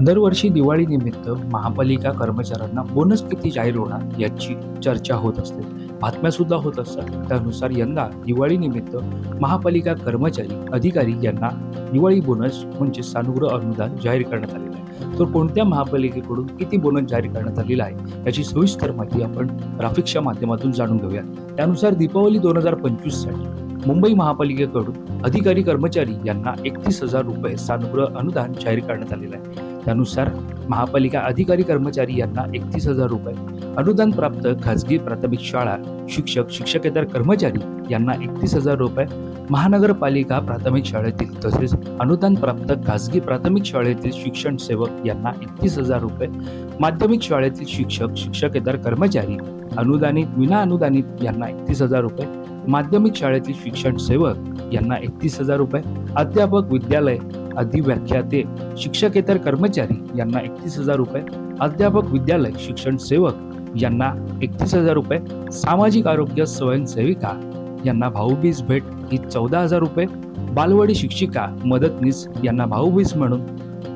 दरवर्षी दिवाळीनिमित्त महापालिका कर्मचाऱ्यांना बोनस किती जाहीर होणार याची चर्चा होत असते, बातम्या सुद्धा होत असतात. त्यानुसार यंदा दिवाळीनिमित्त महापालिका कर्मचारी अधिकारी यांना दिवाळी बोनस म्हणजे सानुग्रह अनुदान जाहीर करण्यात आलेलं आहे. तर कोणत्या महापालिकेकडून किती बोनस जाहीर करण्यात आलेला आहे याची सविस्तर माहिती आपण ग्राफिक्सच्या माध्यमातून जाणून घेऊया. त्यानुसार दीपावली 2025 साठी मुंबई महापालिकेकडून अधिकारी कर्मचारी यांना 31,000 रुपये सानुग्रह अनुदान जाहीर करण्यात आलेलं आहे. त्यानुसार महापालिका अधिकारी कर्मचारी यांना 31,000 रुपये, अनुदान प्राप्त खाजगी प्राथमिक शाळा शिक्षक शिक्षकेतर कर्मचारी यांना 31,000 रुपये, महानगरपालिका प्राथमिक शाळेतील तसेच अनुदान प्राप्त खाजगी प्राथमिक शाळेतील शिक्षण सेवक यांना 31,000 रुपये, माध्यमिक शाळेतील शिक्षक शिक्षकेतर कर्मचारी अनुदानित विना अनुदानित यांना 31,000 रुपये, माध्यमिक शाळेतील शिक्षण सेवक यांना 31,000 रुपये, अध्यापक विद्यालय अधिव्याख्याते शिक्षकेतर कर्मचारी यांना 31,000 रुपये, अध्यापक विद्यालय शिक्षण सेवक यांना 31,000 रुपये, सामाजिक आरोग्य स्वयंसेविका यांना भाऊबीज भेट ही 14,000 रुपये, बालवाडी शिक्षिका मदतनीस यांना भाऊबीज म्हणून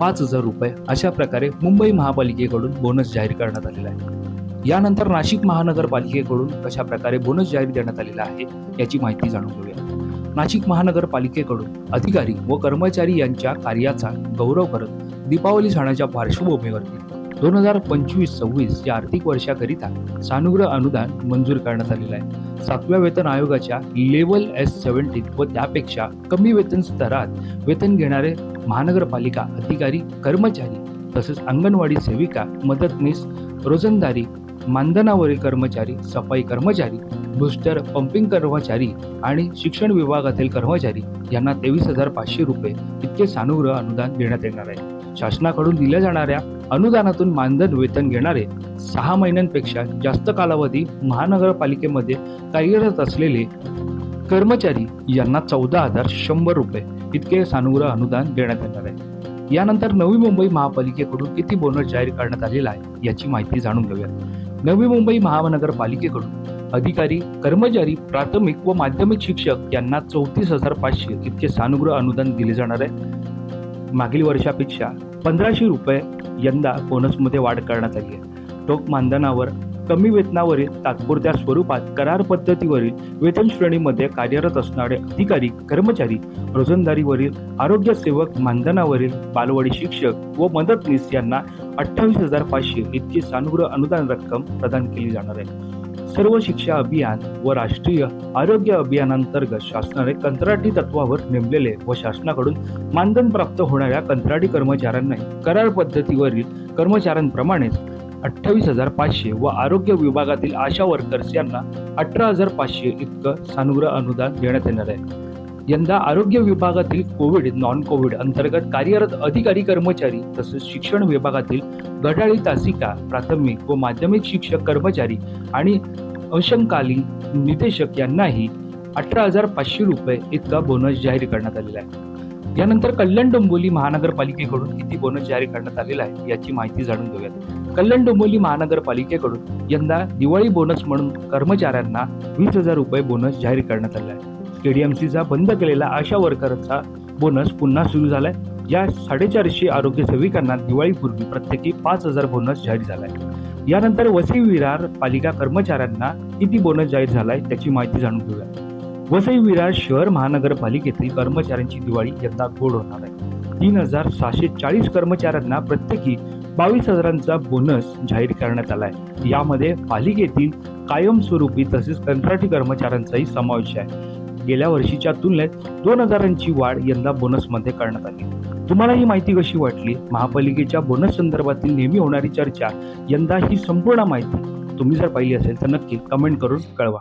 5,000 रुपये अशा प्रकारे मुंबई महापालिकेकडून बोनस जाहीर करण्यात आलेला आहे. यानंतर नाशिक महानगरपालिकेकडून कशा प्रकारे बोनस जाहीर देण्यात आलेला आहे याची माहिती जाणून घेऊया. नाशिक महानगरपालिकेकडून अधिकारी व कर्मचारी यांच्या कार्याचा गौरव करत दीपावली सणाच्या पार्श्वभूमीवरती 2025-26 या आर्थिक वर्षाकरिता सानुग्रह अनुदान मंजूर करण्यात आलेलं आहे. 7व्या वेतन आयोगाच्या लेवल S17 व त्यापेक्षा कमी वेतन स्तरात वेतन घेणारे महानगरपालिका अधिकारी कर्मचारी तसेच अंगणवाडी सेविका मदतनीस रोजंदारी मानधनावरील कर्मचारी सफाई कर्मचारी बूस्टर पंपिंग कर्मचारी आणि शिक्षण विभागातील कर्मचारी यांना 23,500 रुपये इतके सानुग्रह अनुदान देण्यात येणार आहे. शासनाकडून दिल्या जाणाऱ्या अनुदानातून मानधन वेतन घेणारे 6 महिन्यांपेक्षा जास्त कालावधी महानगरपालिकेमध्ये कार्यरत असलेले कर्मचारी यांना 14,100 रुपये इतके सानुग्रह अनुदान देण्यात येणार आहे. यानंतर नवी मुंबई महापालिकेकडून किती बोनस जाहीर करण्यात आलेला आहे याची माहिती जाणून घेऊया. नवी मुंबई महानगरपालिकेकडून अधिकारी कर्मचारी प्राथमिक व माध्यमिक शिक्षक यांना 34,500 इतके सानुग्रह अनुदान दिले जाणार आहे. मागील वर्षापेक्षा 1,500 रुपये यंदा बोनसमध्ये वाढ करण्यात आली आहे. टोक मानधनावर कमी वेतनावरील तात्पुरत्या स्वरूपात करार पद्धतीवरील वेतन श्रेणीमध्ये कार्यरत असणारे अधिकारी कर्मचारी रोजंदारीवरील आरोग्य सेवक मानधनावरील बालवाडी शिक्षक व मदतनीस यांना 28,500 इतकी सानुग्रह अनुदान रक्कम प्रदान केली जाणार आहे. सर्व शिक्षा अभियान व राष्ट्रीय आरोग्य अभियानांतर्गत शासनाने कंत्राटी तत्वावर नेमलेले व शासनाकडून मानधन प्राप्त होणाऱ्या कंत्राटी कर्मचाऱ्यांनाही करार पद्धतीवरील कर्मचाऱ्यांप्रमाणेच 28,500 व आरोग्य विभागातील आशा वर्कर्स यांना 18,500 इतकं सानुग्रह अनुदान देण्यात येणार आहे. यंदा आरोग्य विभागातील कोविड नॉन कोविड अंतर्गत कार्यरत अधिकारी कर्मचारी तसेच शिक्षण विभागातील गटाळी तासिका प्राथमिक व माध्यमिक शिक्षक कर्मचारी आणि अंशकालीन निदेशक यांनाही 18,500 रुपये इतका बोनस जाहीर करण्यात आलेला आहे. यानंतर कल्याण डोंबिवली महानगरपालिकेकडून किती बोनस जाहीर करण्यात आलेला आहे याची माहिती जाणून घेऊयात. कल्याण डोंबिवली महानगरपालिकेकडून यंदा दिवाळी बोनस म्हणून कर्मचाऱ्यांना 20,000 रुपये बोनस जाहीर करण्यात आला आहे. KDMCचा बंद केलेला आशा वर्करचा बोनस पुन्हा सुरू झालाय. या 450 आरोग्य सेविकांना दिवाळीपूर्वी प्रत्येकी 5,000 बोनस जाहीर झालाय. यानंतर वसई विरार पालिका कर्मचाऱ्यांना किती बोनस जाहीर झालाय त्याची माहिती जाणून घेऊया. वसई विरार शहर महानगरपालिकेतील कर्मचाऱ्यांची दिवाळी यंदा गोड होणार आहे. 3,640 कर्मचाऱ्यांना प्रत्येकी 22,000चा बोनस जाहीर करण्यात आला आहे. यामध्ये पालिकेतील कायमस्वरूपी तसेच कंत्राटी कर्मचाऱ्यांचाही समावेश आहे. गेल्या वर्षीच्या तुलनेत 2,000ची वाढ यंदा बोनसमध्ये करण्यात आली. तुम्हाला ही माहिती कशी वाटली? महापालिकेच्या बोनस संदर्भातील नेहमी होणारी चर्चा, यंदा ही संपूर्ण माहिती तुम्ही जर पाहिली असेल तर नक्की कमेंट करून कळवा.